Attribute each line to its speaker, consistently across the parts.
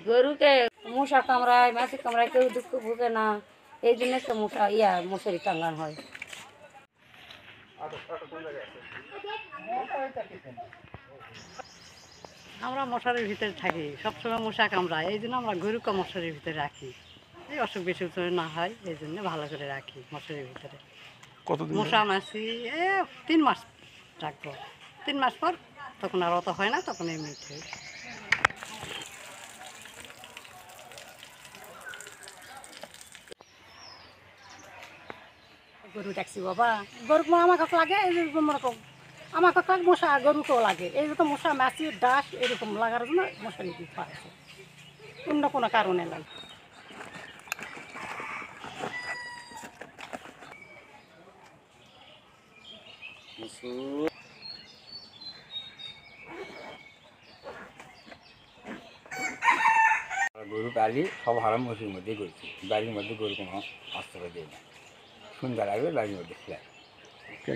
Speaker 1: গরুকে মশা কামড়ায়, মাছি কামড়ায়, কেউ দুঃখ ভোগে না, এই জন্য তো মশারি টাঙ্গানো হয়।
Speaker 2: আমরা মশারির ভিতরে থাকি, সবসময় মশা কামড়ায়, এই জন্য আমরা গরুকে মশারির ভিতরে রাখি। এই অসুখ বিসুখ না হয় এই জন্য ভালো করে রাখি মশারির ভিতরে।
Speaker 3: কতদিন
Speaker 2: মশা মাছি 3 মাস রাখবো, 3 মাস পর তখন আর অত হয় না, তখন এমনি হয়।
Speaker 4: গরু দেখছি বাবা, গরু আমাকে লাগে এইরকম রকম, আমাকে লাগে মশা, গরুকেও লাগে এই তো মশা মাছি ডাস এরকম লাগার জন্য মশারি দিতে পারছে, অন্য কোনো কারণে লাগে।
Speaker 5: গরু পালি সব হারাম মসির মধ্যেই করছি, বাড়ির মধ্যে গরু কোনো আশ্রয় দেয় না। সন্ধ্যা লাগবে বাড়ির মধ্যে খেলায়।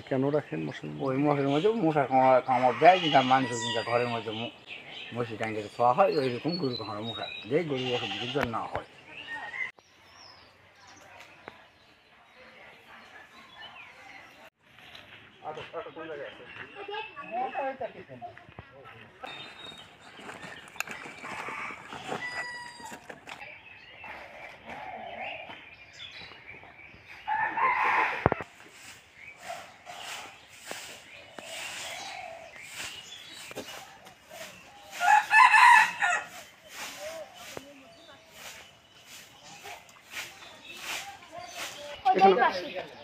Speaker 3: কেন রাখেন মশারি?
Speaker 5: ওই মশার মধ্যে মশার কামড় দেয়, কিন্তু মানুষের কিন্তু ঘরের মধ্যে মশি টাঙ্গে খাওয়া হয়, ওইরকম গরু কখনো মশা দেয়, গরু ওষুধ দিকে না হয়।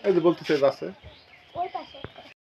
Speaker 3: এই যে বলতেছে আছে